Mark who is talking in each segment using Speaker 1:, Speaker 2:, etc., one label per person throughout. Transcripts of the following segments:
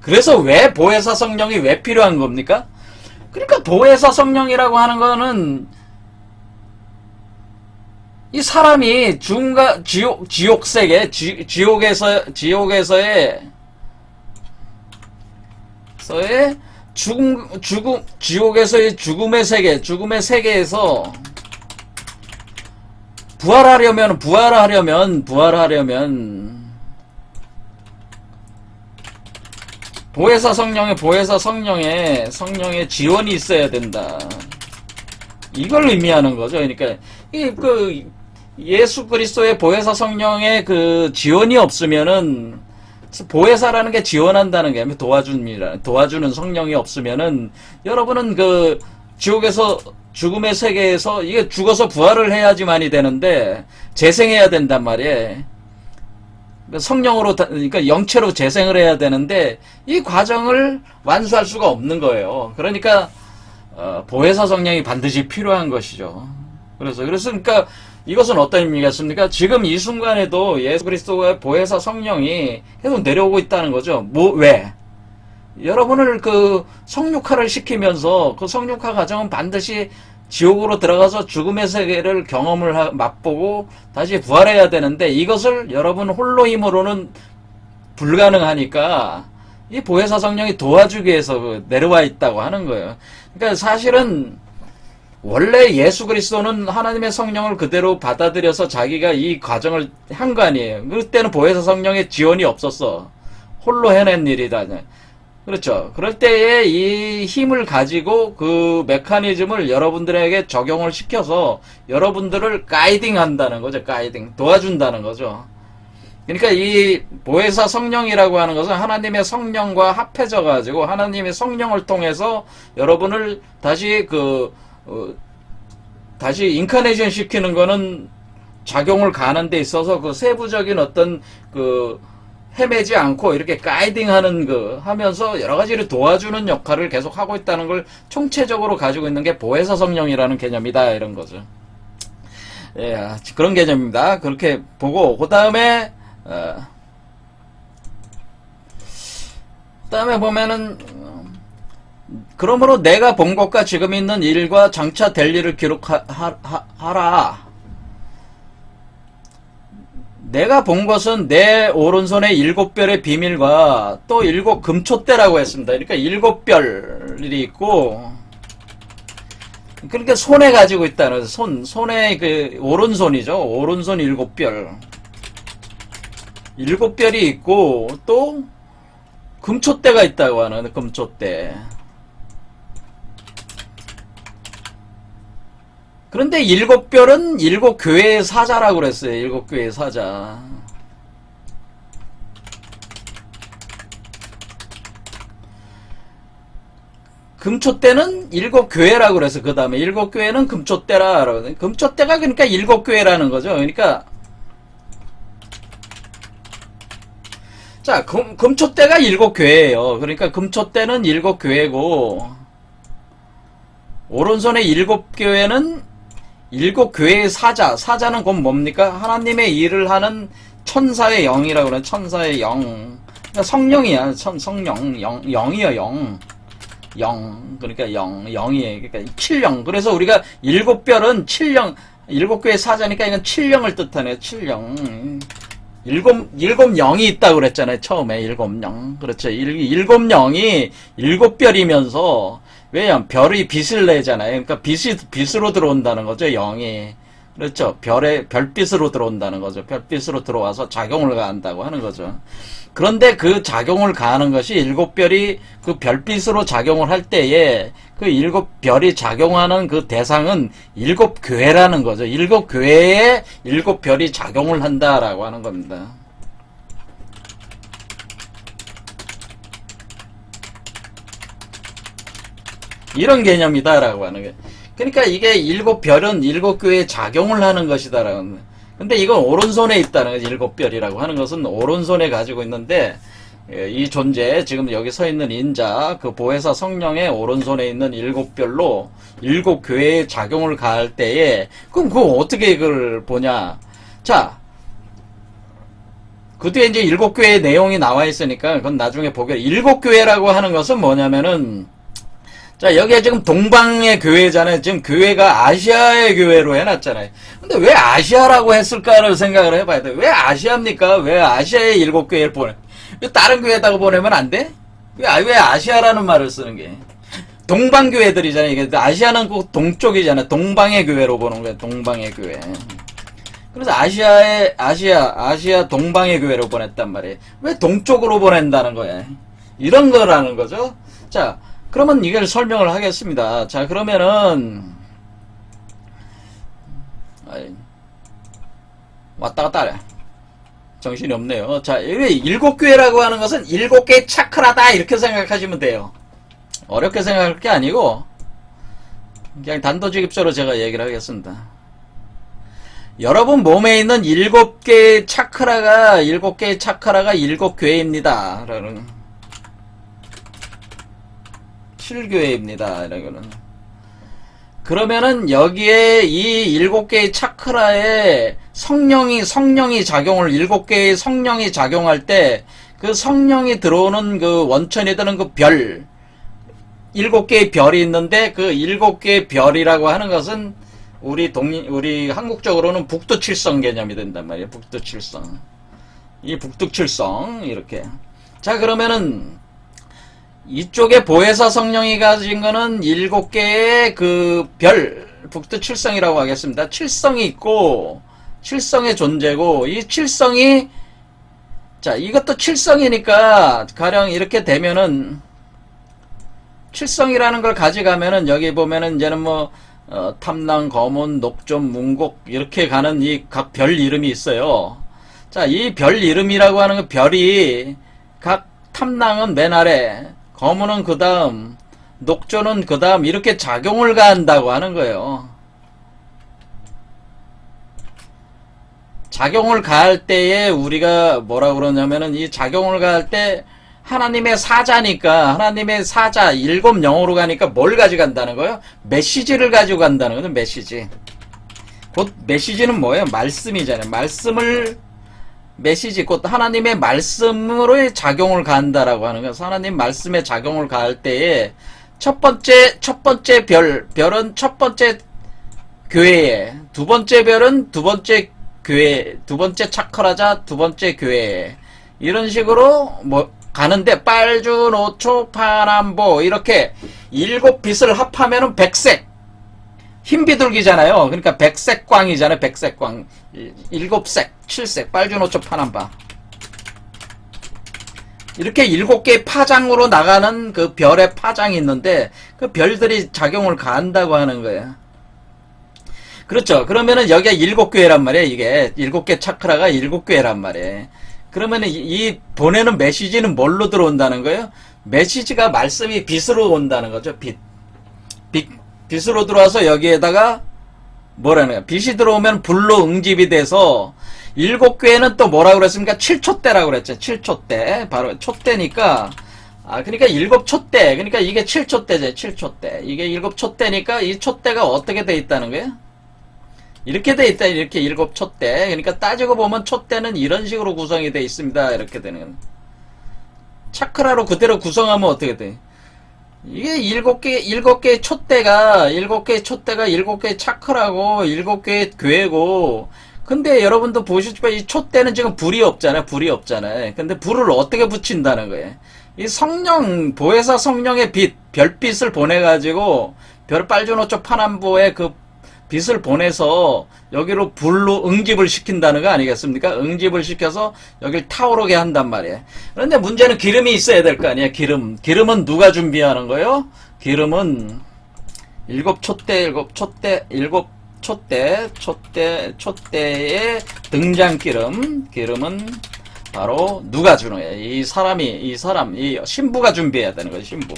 Speaker 1: 그래서 왜 보혜사 성령이 왜 필요한 겁니까? 그러니까 보혜사 성령이라고 하는 거는 이 사람이 지옥 세계, 지옥에서의 지옥에서의 죽음의 세계에서 부활하려면 보혜사 성령의 지원이 있어야 된다. 이걸 의미하는 거죠. 그러니까 예수 그리스도의 보혜사 성령의 그 지원이 없으면은, 보혜사라는 게 지원한다는 게 도와주는 성령이 없으면은 여러분은 그 지옥에서 죽음의 세계에서 이게 죽어서 부활을 해야지만이 되는데 재생해야 된단 말이에요. 성령으로, 그러니까 영체로 재생을 해야 되는데 이 과정을 완수할 수가 없는 거예요. 그러니까 보혜사 성령이 반드시 필요한 것이죠. 그러니까 이것은 어떤 의미겠습니까? 지금 이 순간에도 예수 그리스도의 보혜사 성령이 계속 내려오고 있다는 거죠. 왜? 여러분을 그 성육화를 시키면서 그 성육화 과정은 반드시 지옥으로 들어가서 죽음의 세계를 맛보고 다시 부활해야 되는데 이것을 여러분 홀로 힘으로는 불가능하니까 이 보혜사 성령이 도와주기 위해서 내려와 있다고 하는 거예요. 그러니까 사실은 원래 예수 그리스도는 하나님의 성령을 그대로 받아들여서 자기가 이 과정을 한 거 아니에요. 그때는 보혜사 성령의 지원이 없었어. 홀로 해낸 일이다. 그렇죠. 그럴 때에 이 힘을 가지고 그 메커니즘을 여러분들에게 적용을 시켜서 여러분들을 가이딩 한다는 거죠. 도와준다는 거죠. 그러니까 이 보혜사 성령이라고 하는 것은 하나님의 성령과 합해져 가지고 하나님의 성령을 통해서 여러분을 다시 인카네이션 시키는 거는 작용을 가는 데 있어서 그 세부적인 어떤 헤매지 않고 이렇게 가이딩하는 하면서 여러 가지를 도와주는 역할을 계속 하고 있다는 걸 총체적으로 가지고 있는 게 보혜사 성령이라는 개념이다, 이런 거죠. 예, 그런 개념입니다. 그렇게 보고 그 다음에 보면은 그러므로 내가 본 것과 지금 있는 일과 장차 될 일을 기록하라. 내가 본 것은 내 오른손의 7별의 비밀과 또 7 금촛대라고 했습니다. 그러니까 7별이 있고, 그러니까 손에 가지고 있다는, 손에 오른손이죠. 오른손 7별. 7별이 있고, 또 금촛대가 있다고 하는, 금촛대. 그런데 7별은 7교회의 사자라고 그랬어요. 7교회의 사자. 금촛대는 7교회라고 그래서 그 다음에 7교회는 금촛대라. 금촛대가 그러니까 7교회라는 거죠. 그러니까 자, 금촛대가 7교회예요. 그러니까 금촛대는 7교회고 오른손의 7교회는 7교회의 사자는 곧 뭡니까? 하나님의 일을 하는 천사의 영이라고 그러는 천사의 영. 그러니까 성령이야. 성령. 영이야, 영. 그러니까 영이에요. 그러니까 7영. 그래서 우리가 7별은 7영, 7교회의 사자니까 이건 7영을 뜻하네요. 7영. 7영이 있다고 그랬잖아요. 처음에 7영. 그렇죠. 7영이 7별이면서 왜냐면 별이 빛을 내잖아요. 그러니까 빛으로 들어온다는 거죠. 영이. 그렇죠. 별빛으로 들어온다는 거죠. 별빛으로 들어와서 작용을 가한다고 하는 거죠. 그런데 그 작용을 가하는 것이 7별이 그 별빛으로 작용을 할 때에 그 7별이 작용하는 그 대상은 7교회라는 거죠. 7교회에 7별이 작용을 한다라고 하는 겁니다. 이런 개념이다라고 하는 게. 그러니까 이게 7별은 7교회에 작용을 하는 것이다라고. 근데 이건 오른손에 있다는 거죠. 7별이라고 하는 것은 오른손에 가지고 있는데, 이 존재, 지금 여기 서 있는 인자, 그 보혜사 성령의 오른손에 있는 7별로 7교회에 작용을 가할 때에, 그럼 그거 어떻게 이걸 보냐. 자, 그 뒤에 이제 7교회의 내용이 나와 있으니까 그건 나중에 보게. 7교회라고 하는 것은 뭐냐면은, 자, 여기에 지금 동방의 교회잖아요. 지금 교회가 아시아의 교회로 해놨잖아요. 근데 왜 아시아라고 했을까를 생각을 해봐야 돼요. 왜 아시아입니까? 왜 아시아의 7교회를 보내? 왜 다른 교회에다가 보내면 안 돼? 왜 아시아라는 말을 쓰는 게? 동방교회들이잖아요. 이게 아시아는 꼭 동쪽이잖아요. 동방의 교회로 보는 거예요. 동방의 교회. 그래서 아시아 동방의 교회로 보냈단 말이에요. 왜 동쪽으로 보낸다는 거야? 이런 거라는 거죠. 자, 그러면 이걸 설명을 하겠습니다. 자, 그러면은, 왔다 갔다 하래. 정신이 없네요. 자, 7교회라고 하는 것은 7개의 차크라다. 이렇게 생각하시면 돼요. 어렵게 생각할 게 아니고, 그냥 단도직입적으로 제가 얘기를 하겠습니다. 여러분 몸에 있는 7개의 차크라가 7교회입니다. 라는 7교회입니다. 이라고는. 그러면은 여기에 이 7개의 차크라에 성령이 작용을 7개의 성령이 작용할 때 그 성령이 들어오는 그 원천이 되는 그 별 7개의 별이 있는데 그 7개의 별이라고 하는 것은 우리 한국적으로는 북두칠성 개념이 된단 말이에요. 북두칠성. 이 북두칠성 이렇게. 자, 그러면은 이쪽에 보혜사 성령이 가진 거는 7개의 그 별, 북두칠성이라고 하겠습니다. 칠성이 있고, 칠성의 존재고, 이 칠성이, 자, 이것도 칠성이니까, 가령 이렇게 되면은, 칠성이라는 걸 가져가면은, 여기 보면은, 이제는 뭐, 탐랑, 거문, 녹점, 문곡, 이렇게 가는 이 각 별 이름이 있어요. 자, 이 별 이름이라고 하는 그 별이, 각 탐랑은 맨 아래, 거문은 그 다음, 녹조는 그 다음 이렇게 작용을 가한다고 하는 거예요. 작용을 가할 때에 우리가 뭐라 그러냐면은 이 작용을 가할 때 하나님의 사자니까 하나님의 사자 7영으로 가니까 뭘 가져간다는 거예요? 메시지를 가지고 간다는 거죠. 메시지. 곧 메시지는 뭐예요? 말씀이잖아요. 메시지 곧 하나님의 말씀으로의 작용을 가한다라고 하는 거예요. 하나님 말씀의 작용을 가할 때에 첫 번째 별은 첫 번째 교회에, 두 번째 별은 두 번째 교회, 두 번째 차크라자 두 번째 교회에 이런 식으로 뭐 가는데 빨주, 노초, 파남보 이렇게 7빛을 합하면은 백색 흰 비둘기잖아요. 그러니까 백색광이잖아요. 백색광. 7색, 7색, 빨주노초 파남바. 이렇게 7개의 파장으로 나가는 그 별의 파장이 있는데 그 별들이 작용을 가한다고 하는 거예요. 그렇죠. 그러면은 여기가 7교회란 말이에요. 이게 7개 차크라가 7교회란 말이에요. 그러면은 이 보내는 메시지는 뭘로 들어온다는 거예요? 메시지가 말씀이 빛으로 온다는 거죠. 빛으로 들어와서 여기에다가 뭐라는 거야? 빛이 들어오면 불로 응집이 돼서 7교회는 또 뭐라고 그랬습니까? 7촛대라고 그랬죠. 7촛대. 바로 촛대니까 그러니까 7촛대. 그러니까 이게 7촛대죠. 7촛대. 이게 7촛대니까 이 촛대가 어떻게 돼 있다는 거예요? 이렇게 돼 있다. 이렇게 7촛대. 그러니까 따지고 보면 촛대는 이런 식으로 구성이 돼 있습니다. 이렇게 되는 거예요. 차크라로 그대로 구성하면 어떻게 돼? 이게 7개의 촛대가 7개의 차크라고 7개의 교회고 근데 여러분도 보시지만 이 촛대는 지금 불이 없잖아요. 근데 불을 어떻게 붙인다는 거예요? 이 성령, 보혜사 성령의 빛, 별빛을 보내가지고 빨주노초 파남보의 그 빛을 보내서 여기로 불로 응집을 시킨다는 거 아니겠습니까? 응집을 시켜서 여길 타오르게 한단 말이에요. 그런데 문제는 기름이 있어야 될 거 아니에요. 기름은 누가 준비하는 거예요? 기름은 7촛대의 기름은 바로 누가 주는 거예요? 이 신부가 준비해야 되는 거예요. 신부.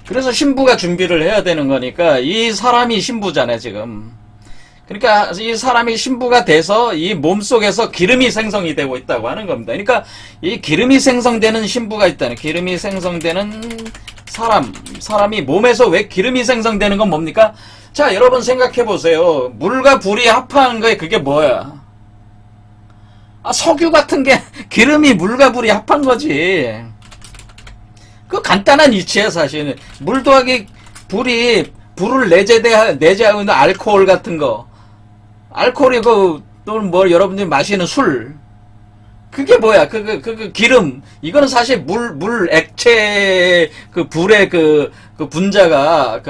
Speaker 1: 그래서 신부가 준비를 해야 되는 거니까 이 사람이 신부잖아요, 지금. 그러니까 이 사람이 신부가 돼서 이 몸속에서 기름이 생성이 되고 있다고 하는 겁니다. 그러니까 이 기름이 생성되는 신부가 있다는, 기름이 생성되는 사람이 몸에서 왜 기름이 생성되는 건 뭡니까? 자, 여러분 생각해 보세요. 물과 불이 합한 거에 그게 뭐야? 석유 같은 게 기름이 물과 불이 합한 거지. 그 간단한 이치야 사실은. 물 더하기 불을 내재하고 있는 알코올 같은 거. 알코올이고 또는 뭐 여러분들이 마시는 술. 그게 뭐야? 기름. 이거는 사실 물 액체, 불의 분자가,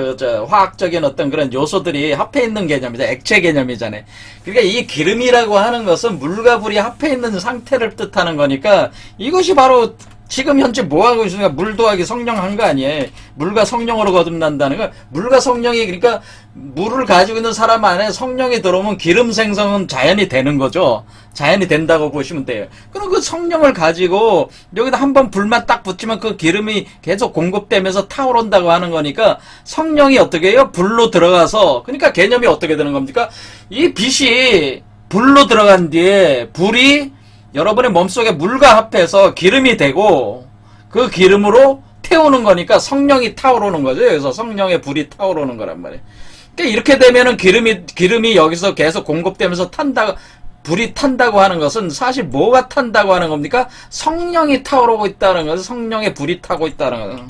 Speaker 1: 화학적인 어떤 그런 요소들이 합해 있는 개념이다. 액체 개념이잖아요. 그러니까 이 기름이라고 하는 것은 물과 불이 합해 있는 상태를 뜻하는 거니까 이것이 바로 지금 현재 뭐 하고 있으니까 물 더하기 성령 한 거 아니에요. 물과 성령으로 거듭난다는 거. 물과 성령이 그러니까 물을 가지고 있는 사람 안에 성령이 들어오면 기름 생성은 자연이 되는 거죠. 자연이 된다고 보시면 돼요. 그럼 그 성령을 가지고 여기다 한번 불만 딱 붙이면 그 기름이 계속 공급되면서 타오른다고 하는 거니까 성령이 어떻게 해요? 불로 들어가서 그러니까 개념이 어떻게 되는 겁니까? 이 빛이 불로 들어간 뒤에 불이 여러분의 몸속에 물과 합해서 기름이 되고 그 기름으로 태우는 거니까 성령이 타오르는 거죠. 그래서 성령의 불이 타오르는 거란 말이에요. 그러니까 이렇게 되면은 기름이 여기서 계속 공급되면서 불이 탄다고 하는 것은 사실 뭐가 탄다고 하는 겁니까? 성령이 타오르고 있다는 것은 성령의 불이 타고 있다는 거죠.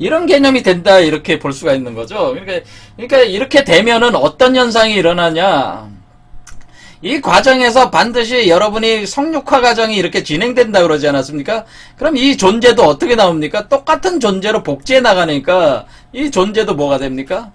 Speaker 1: 이런 개념이 된다 이렇게 볼 수가 있는 거죠. 그러니까 이렇게 되면은 어떤 현상이 일어나냐? 이 과정에서 반드시 여러분이 성육화 과정이 이렇게 진행된다 그러지 않았습니까? 그럼 이 존재도 어떻게 나옵니까? 똑같은 존재로 복제해 나가니까 이 존재도 뭐가 됩니까?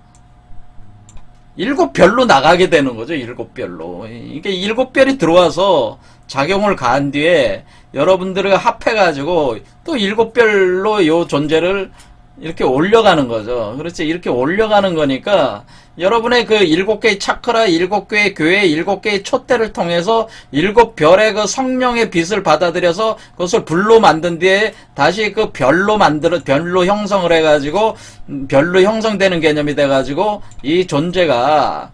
Speaker 1: 7별로 나가게 되는 거죠. 7별로. 이게 7별이 들어와서 작용을 가한 뒤에 여러분들과 합해가지고 또 7별로 요 존재를 이렇게 올려가는 거죠. 그렇지. 이렇게 올려가는 거니까 여러분의 그 7개의 차크라, 7개의 교회, 7개의 촛대를 통해서 7별의 그 성령의 빛을 받아들여서 그것을 불로 만든 뒤에 다시 그 별로 형성을 해가지고 별로 형성되는 개념이 돼가지고 이 존재가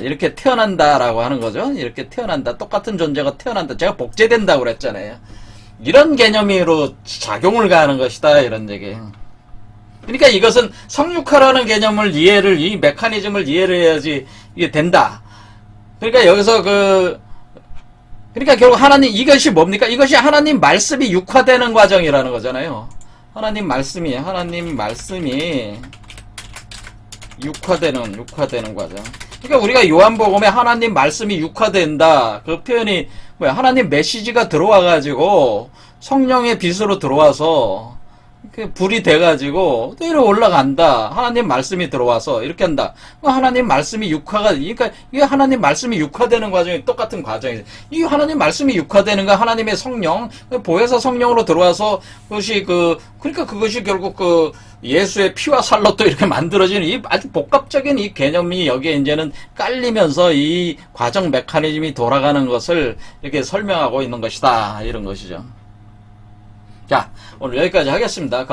Speaker 1: 이렇게 태어난다라고 하는 거죠. 이렇게 태어난다. 똑같은 존재가 태어난다. 제가 복제된다고 그랬잖아요. 이런 개념으로 작용을 가하는 것이다. 이런 얘기예요. 그러니까 이것은 성육화라는 개념을 이 메커니즘을 이해를 해야지 이게 된다. 그러니까 여기서 그러니까 결국 이것이 뭡니까? 이것이 하나님 말씀이 육화되는 과정이라는 거잖아요. 하나님 말씀이 육화되는 과정. 그러니까 우리가 요한복음에 하나님 말씀이 육화된다. 그 표현이 뭐야? 하나님 메시지가 들어와가지고 성령의 빛으로 들어와서 불이 돼가지고 또 이렇게 올라간다. 하나님 말씀이 들어와서 이렇게 한다. 하나님 말씀이 그러니까 이게 하나님 말씀이 육화되는 과정이 똑같은 과정이죠. 이 하나님 말씀이 육화되는 거 하나님의 성령, 보혜사 성령으로 들어와서 그러니까 그것이 결국 예수의 피와 살로 또 이렇게 만들어지는 이 아주 복합적인 이 개념이 여기에 이제는 깔리면서 이 과정 메커니즘이 돌아가는 것을 이렇게 설명하고 있는 것이다. 이런 것이죠. 자, 오늘 여기까지 하겠습니다.